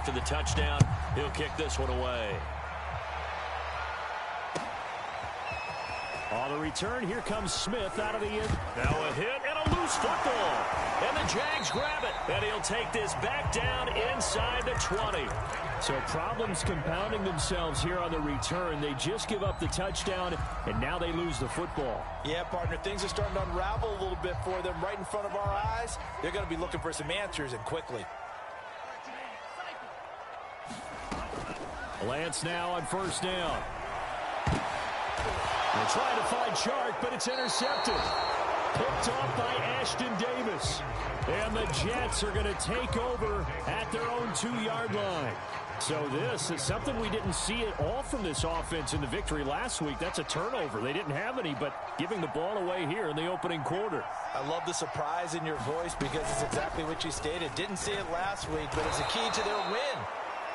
after the touchdown. He'll kick this one away. On the return, here comes Smith out of the end. Now a hit and a loose football. And the Jags grab it. And he'll take this back down inside the 20. So problems compounding themselves here on the return. They just give up the touchdown, and now they lose the football. Yeah, partner, things are starting to unravel a little bit for them right in front of our eyes. They're going to be looking for some answers, and quickly. Lance now on first down. They're trying to find Chark, but it's intercepted. Picked off by Ashton Davis. And the Jets are going to take over at their own 2-yard line. So this is something we didn't see at all from this offense in the victory last week. That's a turnover. They didn't have any, but giving the ball away here in the opening quarter. I love the surprise in your voice because it's exactly what you stated. Didn't see it last week, but it's a key to their win.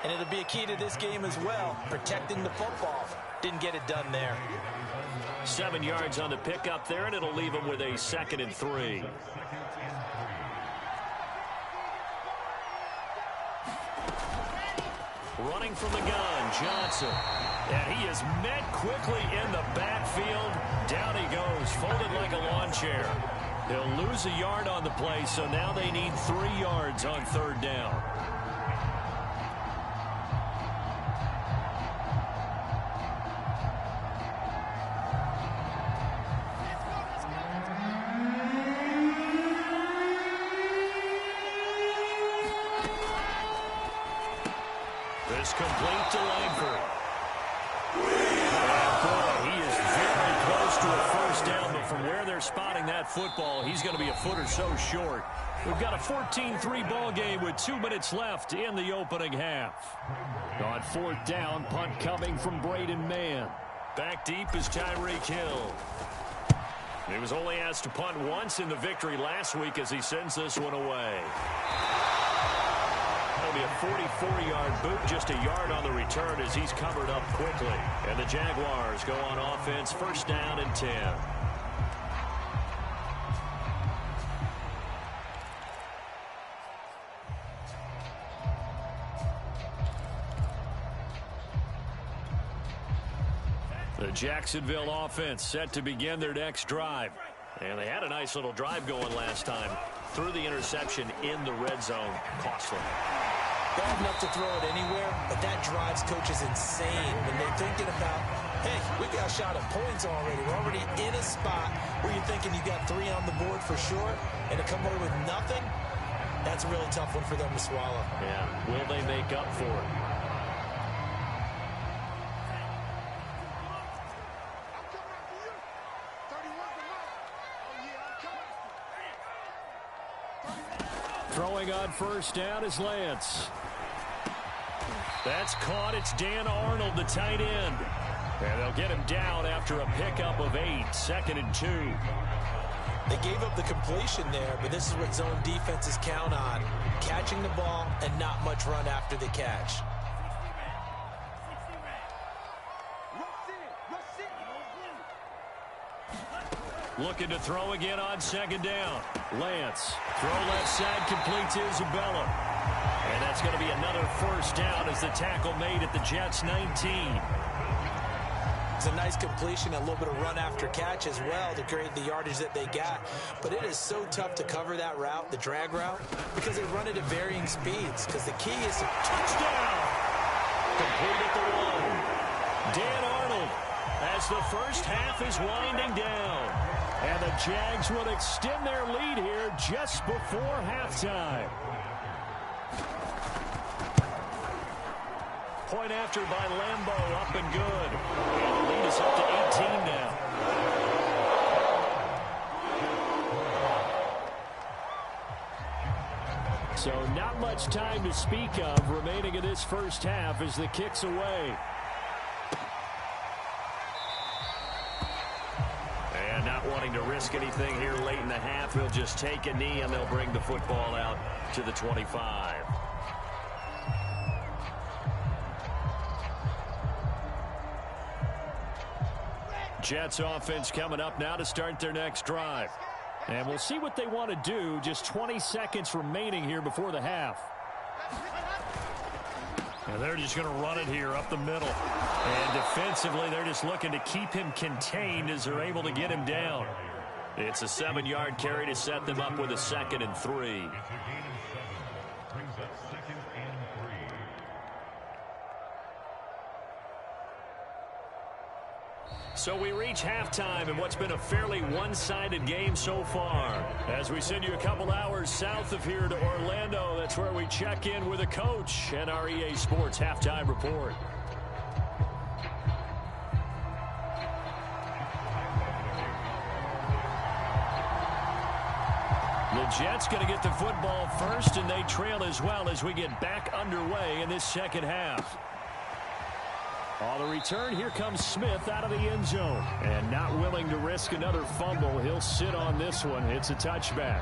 And it'll be a key to this game as well, protecting the football. Didn't get it done there. 7 yards on the pickup there, and it'll leave them with a 2nd and 3. Running from the gun, Johnson. And he is met quickly in the backfield. Down he goes, folded like a lawn chair. He'll lose a yard on the play, so now they need 3 yards on 3rd down. This complete to Langford. Boy, he is very close to a first down, but from where they're spotting that football, he's going to be a foot or so short. We've got a 14-3 ball game with 2 minutes left in the opening half. On 4th down, punt coming from Braden Mann. Back deep is Tyreek Hill. He was only asked to punt once in the victory last week as he sends this one away. That'll be a 44-yard boot, just a yard on the return as he's covered up quickly. And the Jaguars go on offense, 1st down and 10. The Jacksonville offense set to begin their next drive. And they had a nice little drive going last time. Threw the interception in the red zone. Costly. Bad enough to throw it anywhere, but that drives coaches insane when they're thinking about, hey, we got a shot at points already. We're already in a spot where you're thinking you got 3 on the board for sure, and to come away with nothing, that's a really tough one for them to swallow. Yeah, will they make up for it? Throwing on 1st down is Lance. That's caught. It's Dan Arnold, the tight end. And they'll get him down after a pickup of 8, 2nd and 2. They gave up the completion there, but this is what zone defenses count on. Catching the ball and not much run after the catch. Looking to throw again on 2nd down. Lance. Throw left side, complete to Isabella. And that's going to be another 1st down as the tackle made at the Jets' 19. It's a nice completion, a little bit of run after catch as well to create the yardage that they got. But it is so tough to cover that route, the drag route, because they run it at varying speeds. Because the key is touchdown. Complete at the 1. Dan Arnold as the first half is winding down. And the Jags will extend their lead here just before halftime. Point after by Lambeau, up and good. And the lead is up to 18 now. So not much time to speak of remaining in this first half as the kick's away. And not wanting to risk anything here late in the half, he'll just take a knee and they'll bring the football out to the 25. Jets offense coming up now to start their next drive. And we'll see what they want to do. Just 20 seconds remaining here before the half. And they're just going to run it here up the middle. And defensively, they're just looking to keep him contained as they're able to get him down. It's a 7-yard carry to set them up with a 2nd and 3. So we reach halftime in what's been a fairly one-sided game so far. As we send you a couple hours south of here to Orlando, that's where we check in with a coach and our EA Sports Halftime Report. The Jets going to get the football first, and they trail as well as we get back underway in this second half. On the return, here comes Smith out of the end zone. And not willing to risk another fumble, he'll sit on this one. It's a touchback.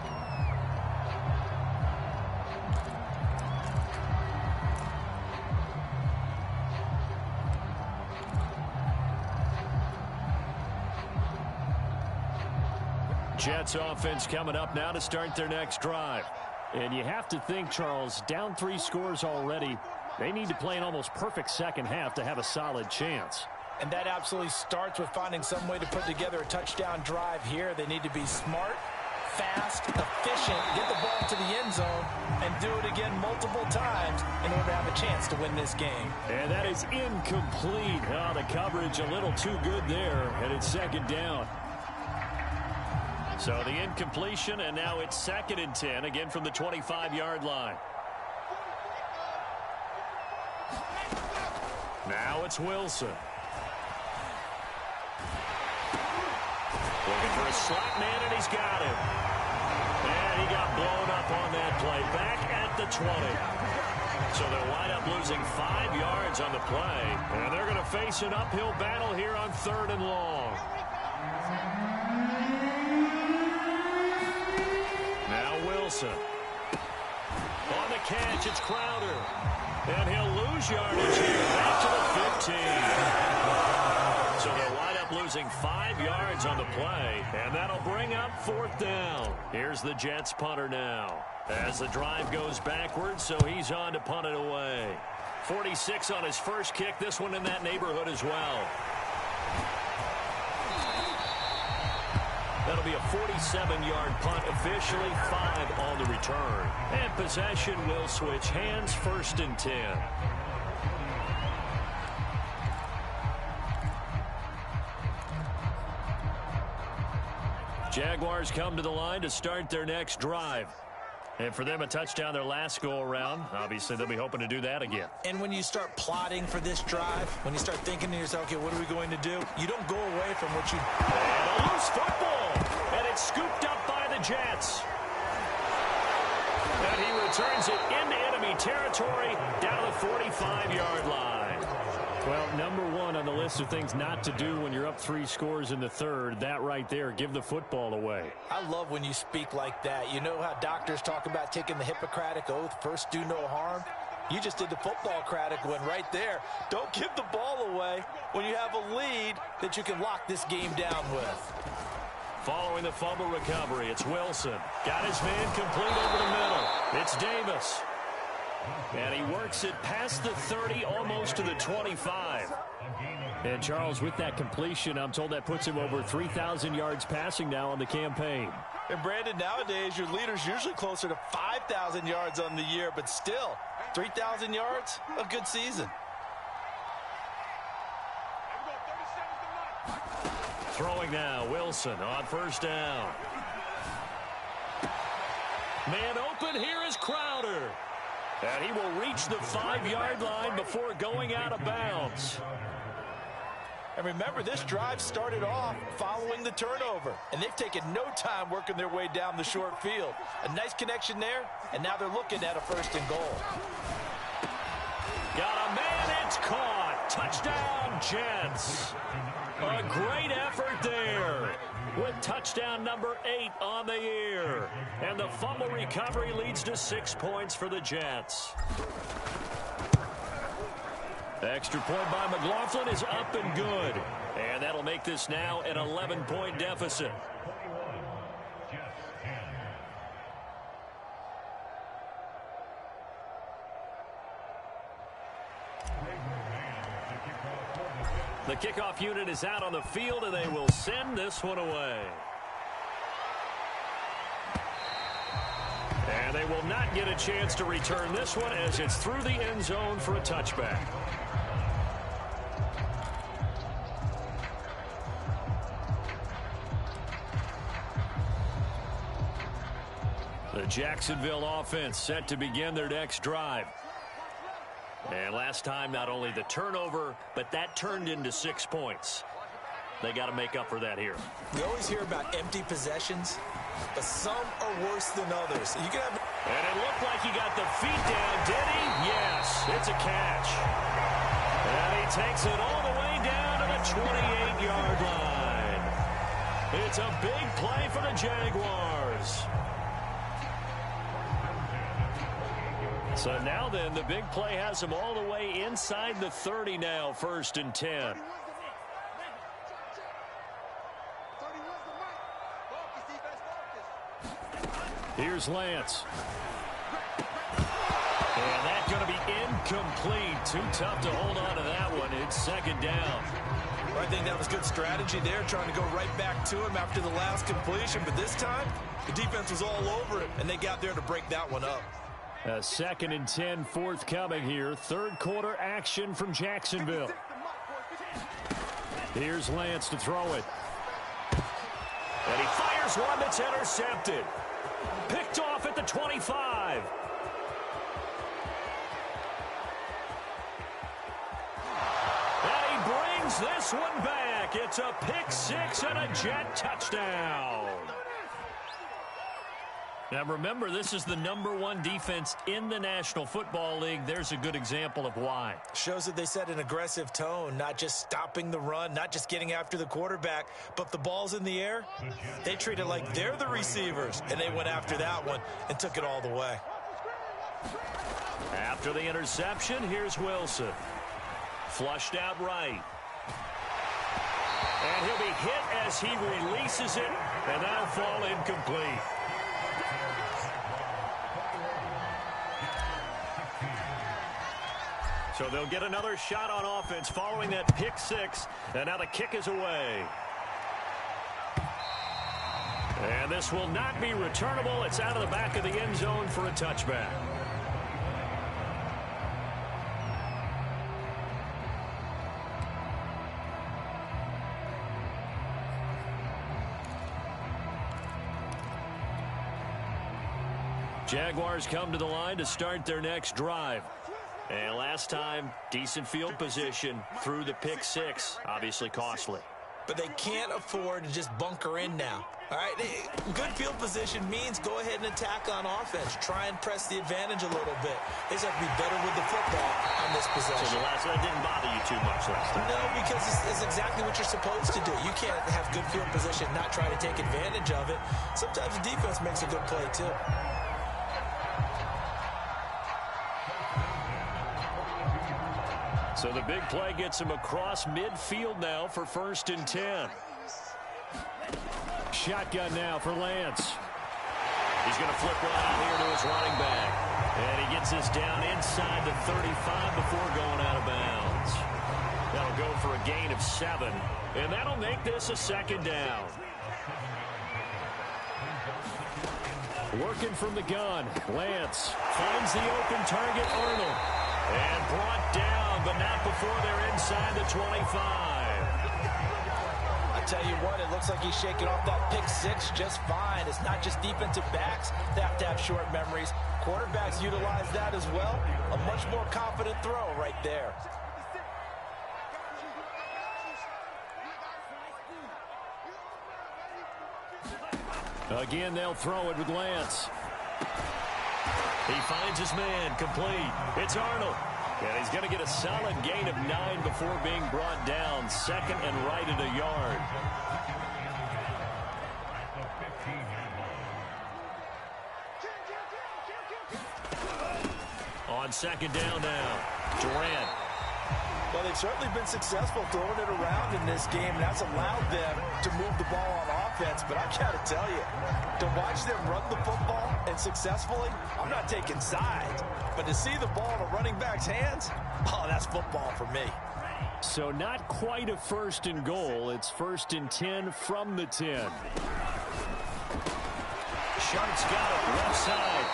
Jets offense coming up now to start their next drive. And you have to think, Charles, down 3 scores already. They need to play an almost perfect second half to have a solid chance. And that absolutely starts with finding some way to put together a touchdown drive here. They need to be smart, fast, efficient, get the ball to the end zone, and do it again multiple times in order to have a chance to win this game. And that is incomplete. Oh, the coverage a little too good there, and it's 2nd down. So the incompletion, and now it's 2nd and 10, again from the 25-yard line. Now it's Wilson. Looking for a slot man, and he's got him. And he got blown up on that play. Back at the 20. So they'll wind up losing 5 yards on the play. And they're going to face an uphill battle here on 3rd and long. Now Wilson. On the catch, it's Crowder. And he'll lose yardage here. Back to the 15. So they'll wind up losing 5 yards on the play. And that'll bring up 4th down. Here's the Jets punter now. As the drive goes backwards, so he's on to punt it away. 46 on his first kick. This one in that neighborhood as well. That'll be a 47-yard punt, officially 5 on the return. And possession will switch hands, 1st and 10. Jaguars come to the line to start their next drive. And for them, a touchdown their last go-around. Obviously, they'll be hoping to do that again. And when you start plotting for this drive, when you start thinking to yourself, okay, what are we going to do? You don't go away from what you... And a loose football. And it's scooped up by the Jets. And he returns it into enemy territory down the 45-yard line. Well, number 1 on the list of things not to do when you're up 3 scores in the 3rd, that right there, give the football away. I love when you speak like that. You know how doctors talk about taking the Hippocratic Oath, first do no harm? You just did the football-cratic one right there. Don't give the ball away when you have a lead that you can lock this game down with. Following the fumble recovery, it's Wilson. Got his man complete over the middle. It's Davis. And he works it past the 30, almost to the 25. And, Charles, with that completion, I'm told that puts him over 3,000 yards passing now on the campaign. And, Brandon, nowadays your leader's usually closer to 5,000 yards on the year, but still, 3,000 yards, a good season. Throwing now, Wilson on 1st down. Man open, here is Crowder. And he will reach the 5-yard line before going out of bounds. And remember, this drive started off following the turnover. And they've taken no time working their way down the short field. A nice connection there, and now they're looking at a 1st and goal. Got a man, it's caught. Touchdown, Jets. A great effort there with touchdown number 8 on the year. And the fumble recovery leads to 6 points for the Jets. Extra point by McLaughlin is up and good. And that'll make this now an 11-point deficit. The kickoff unit is out on the field, and they will send this one away. And they will not get a chance to return this one as it's through the end zone for a touchback. The Jacksonville offense set to begin their next drive. And last time, not only the turnover, but that turned into 6 points. They got to make up for that here. We always hear about empty possessions, but some are worse than others. You can have... And it looked like he got the feet down, did he? Yes, it's a catch. And he takes it all the way down to the 28-yard line. It's a big play for the Jaguars. So now then, the big play has him all the way inside the 30 now, 1st and 10. Here's Lance. And that's going to be incomplete. Too tough to hold on to that one. It's 2nd down. I think that was good strategy there, trying to go right back to him after the last completion. But this time, the defense was all over it, and they got there to break that one up. 2nd and 10 forthcoming here. 3rd quarter action from Jacksonville. Here's Lance to throw it. And he fires one that's intercepted. Picked off at the 25. And he brings this one back. It's a pick 6 and a Jet touchdown. Now remember, this is the #1 defense in the National Football League. There's a good example of why. Shows that they set an aggressive tone, not just stopping the run, not just getting after the quarterback, but the ball's in the air. They treat it like they're the receivers, and they went after that one and took it all the way. After the interception, here's Wilson. Flushed out right. And he'll be hit as he releases it, and that'll fall incomplete. So they'll get another shot on offense following that pick 6, and now the kick is away. And this will not be returnable. It's out of the back of the end zone for a touchback. Jaguars come to the line to start their next drive. And last time, decent field position through the pick 6. Obviously costly. But they can't afford to just bunker in now. All right, good field position means go ahead and attack on offense. Try and press the advantage a little bit. They just have to be better with the football on this possession. So the last one didn't bother you too much last time? No, because it's exactly what you're supposed to do. You can't have good field position, not try to take advantage of it. Sometimes the defense makes a good play, too. So the big play gets him across midfield now for 1st and 10. Shotgun now for Lance. He's going to flip one out here to his running back. And he gets this down inside the 35 before going out of bounds. That'll go for a gain of 7. And that'll make this a 2nd down. Working from the gun. Lance finds the open target, Arnold. And brought down, but not before they're inside the 25. I tell you what, it looks like he's shaking off that pick 6 just fine. It's not just defensive backs that have to have short memories. Quarterbacks utilize that as well. A much more confident throw right there. Again, they'll throw it with Lance. He finds his man, complete. It's Arnold. And he's going to get a solid gain of 9 before being brought down. 2nd and right at a yard. On 2nd down now, Durant. Well, they've certainly been successful throwing it around in this game, and that's allowed them to move the ball on offense. But I got to tell you, to watch them run the football and successfully, I'm not taking sides. But to see the ball in a running back's hands, oh, that's football for me. So not quite a 1st and goal. It's 1st and 10 from the 10. Sharp's got it left side.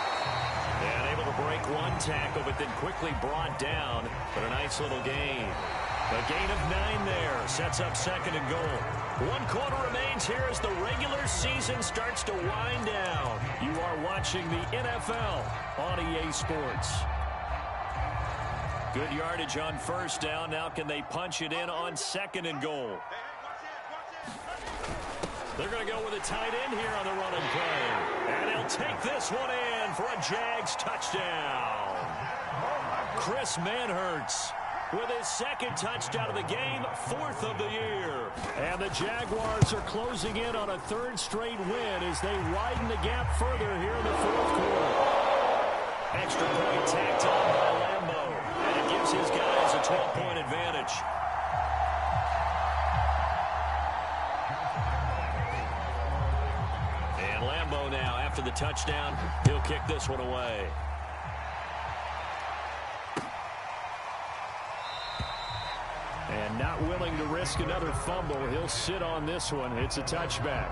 And able to break one tackle, but then quickly brought down. But a nice little gain. A gain of 9 there. Sets up 2nd and goal. 1 quarter remains here as the regular season starts to wind down. You are watching the NFL on EA Sports. Good yardage on 1st down. Now can they punch it in on 2nd and goal? They're going to go with a tight end here on the running play. And he'll take this one in for a Jags touchdown. Chris Manhertz with his 2nd touchdown of the game, 4th of the year. And the Jaguars are closing in on a 3rd straight win as they widen the gap further here in the 4th quarter. Extra point tacked on by Lambo. And it gives his guys a 12-point advantage. And Lambo now, after the touchdown, he'll kick this one away. And not willing to risk another fumble. He'll sit on this one. It's a touchback.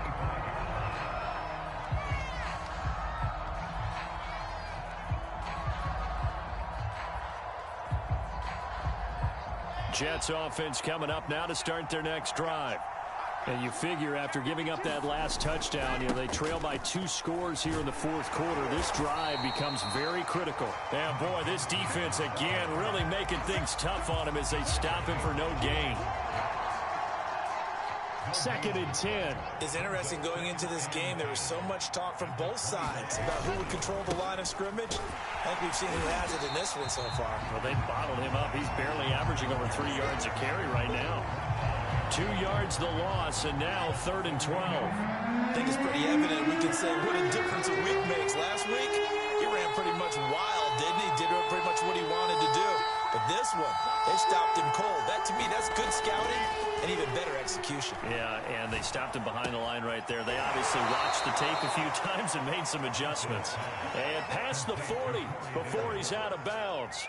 Jets offense coming up now to start their next drive. And you figure after giving up that last touchdown, they trail by 2 scores here in the 4th quarter. This drive becomes very critical. And boy, this defense again really making things tough on him as they stop him for no gain. 2nd and 10. It's interesting going into this game. There was so much talk from both sides about who would control the line of scrimmage. I think we've seen who has it in this one so far. Well, they bottled him up. He's barely averaging over 3 yards a carry right now. 2 yards the loss, and now 3rd and 12. I think it's pretty evident. We can say what a difference a week makes. Last week, he ran pretty much wild, didn't he? Did pretty much what he wanted to do. But this one, they stopped him cold. That, to me, that's good scouting and even better execution. Yeah, and they stopped him behind the line right there. They obviously watched the tape a few times and made some adjustments. And past the 40 before he's out of bounds.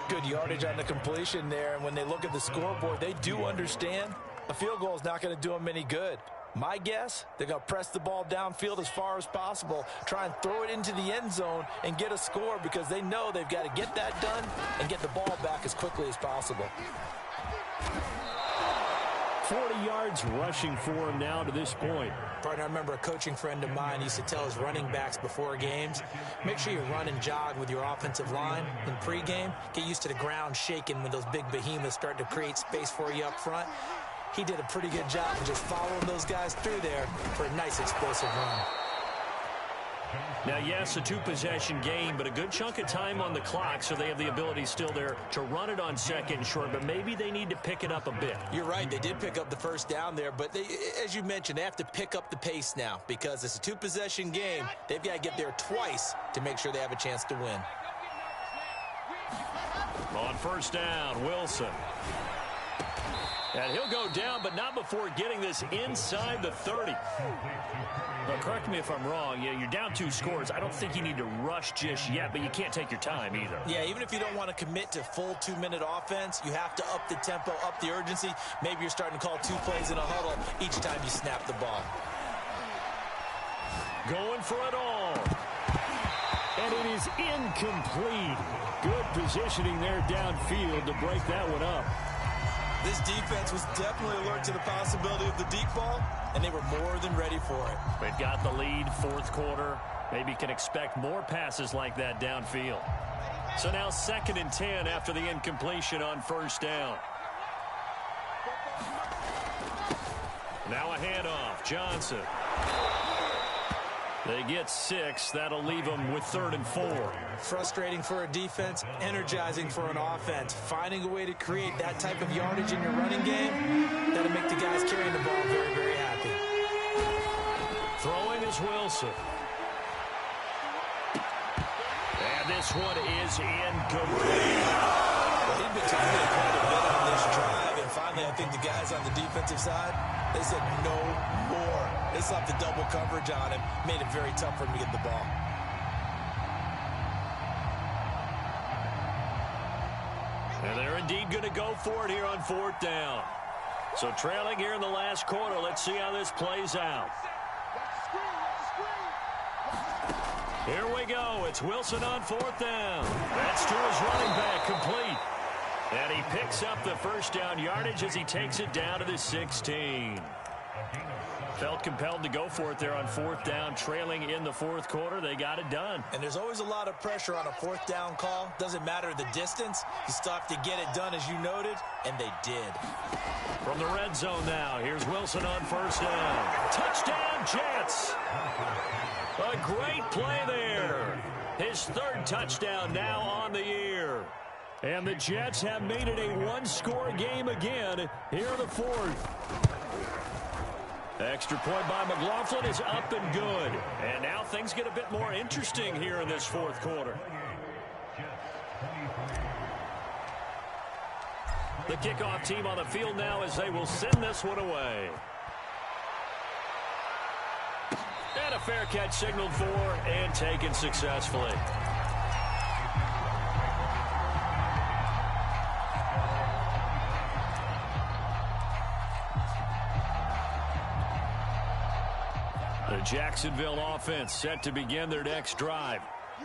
Good yardage on the completion there. And when they look at the scoreboard, they do understand a field goal is not going to do them any good. My guess, they're going to press the ball downfield as far as possible, try and throw it into the end zone and get a score because they know they've got to get that done and get the ball back as quickly as possible. 40 yards rushing for him now to this point. Partner, I remember a coaching friend of mine used to tell his running backs before games, make sure you run and jog with your offensive line in pregame. Get used to the ground shaking when those big behemoths start to create space for you up front. He did a pretty good job of just following those guys through there for a nice explosive run. Now, yes, a 2-possession game, but a good chunk of time on the clock, so they have the ability still there to run it on 2nd and short, but maybe they need to pick it up a bit. You're right. They did pick up the 1st down there, but they, as you mentioned, they have to pick up the pace now because it's a 2-possession game. They've got to get there twice to make sure they have a chance to win. On 1st down, Wilson. And he'll go down, but not before getting this inside the 30. But correct me if I'm wrong. Yeah, you're down 2 scores. I don't think you need to rush just yet, but you can't take your time either. Yeah, even if you don't want to commit to full 2-minute offense, you have to up the tempo, up the urgency. Maybe you're starting to call 2 plays in a huddle each time you snap the ball. Going for it all. And it is incomplete. Good positioning there downfield to break that one up. This defense was definitely alert to the possibility of the deep ball, and they were more than ready for it. They've got the lead, 4th quarter. Maybe can expect more passes like that downfield. So now 2nd and 10 after the incompletion on 1st down. Now a handoff. Johnson. They get 6. That'll leave them with 3rd and 4. Frustrating for a defense, energizing for an offense. Finding a way to create that type of yardage in your running game, that'll make the guys carrying the ball very, very happy. Throwing is Wilson. And this one is incomplete. Well, he'd been targeted quite a bit on this drive, and finally I think the guys on the defensive side, they said no more. They slapped the double coverage on him, made it very tough for him to get the ball. And they're indeed going to go for it here on 4th down. So trailing here in the last quarter. Let's see how this plays out. Here we go. It's Wilson on 4th down. That's to his running back, complete. And he picks up the first down yardage as he takes it down to the 16. Felt compelled to go for it there on 4th down, trailing in the 4th quarter. They got it done. And there's always a lot of pressure on a 4th down call. Doesn't matter the distance. You still have to get it done, as you noted, and they did. From the red zone now, here's Wilson on 1st down. Touchdown, Jets! A great play there. His 3rd touchdown now on the year. And the Jets have made it a one-score game again here in the 4th. Extra point by McLaughlin is up and good. And now things get a bit more interesting here in this 4th quarter. The kickoff team on the field now as they will send this one away. And a fair catch signaled for and taken successfully. The Jacksonville offense set to begin their next drive.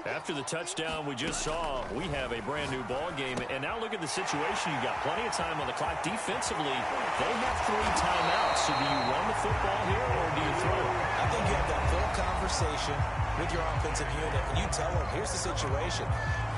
After the touchdown we just saw, we have a brand new ball game. And now look at the situation. You got plenty of time on the clock. Defensively, they have 3 timeouts. So do you run the football here or do you throw it? I think you have that full conversation with your offensive unit, and you tell them, here's the situation.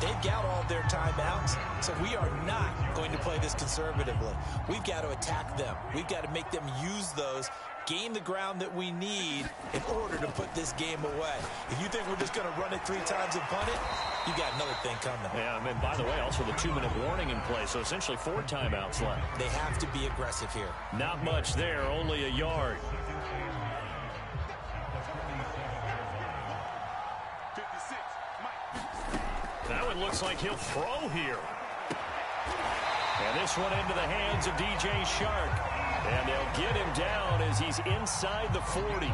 They've got all of their timeouts, so we are not going to play this conservatively. We've got to attack them. We've got to make them use those, gain the ground that we need in order to put this game away. If you think we're just going to run it 3 times and punt it, you got another thing coming. Yeah, and by the way, also the 2-minute warning in play, so essentially 4 timeouts left. They have to be aggressive here. Not much there, only a yard. Now it looks like he'll throw here. And this one into the hands of DJ Shark. And they'll get him down as he's inside the 40.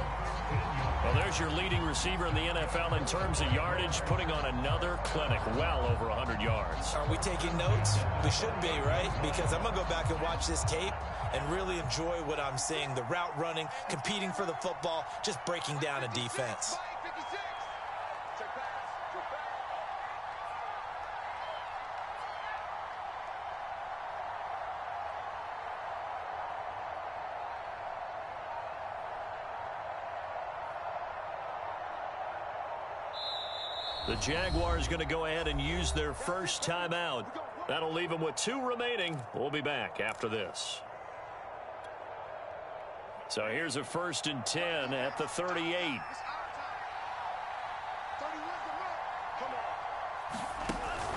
Well, there's your leading receiver in the NFL in terms of yardage, putting on another clinic, well over 100 yards. Are we taking notes? We should be, right? Because I'm going to go back and watch this tape and really enjoy what I'm seeing. The route running, competing for the football, just breaking down a defense. The Jaguars going to go ahead and use their first timeout. That'll leave them with 2 remaining. We'll be back after this. So here's a 1st and 10 at the 38.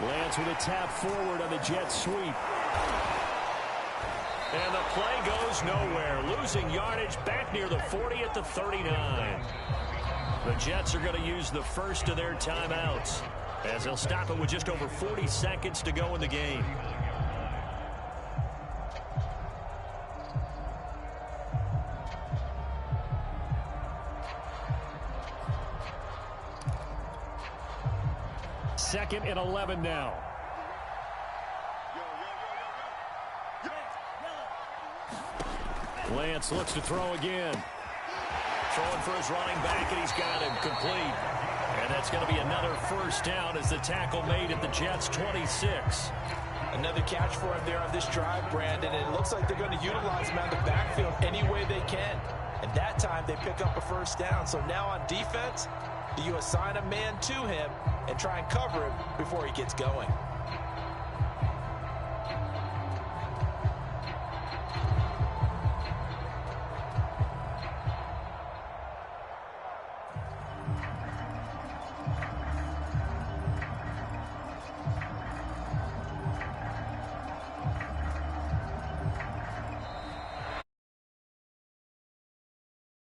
Lance with a tap forward on the jet sweep. And the play goes nowhere. Losing yardage back near the 40 at the 39. The Jets are going to use the first of their timeouts as they'll stop it with just over 40 seconds to go in the game. Second and 11 now. Lance looks to throw again. Throwing for his running back, and he's got him complete. And that's going to be another first down as the tackle made at the Jets' 26. Another catch for him there on this drive, Brandon. And it looks like they're going to utilize him out of the backfield any way they can. And that time they pick up a first down. So now on defense, do you assign a man to him and try and cover him before he gets going?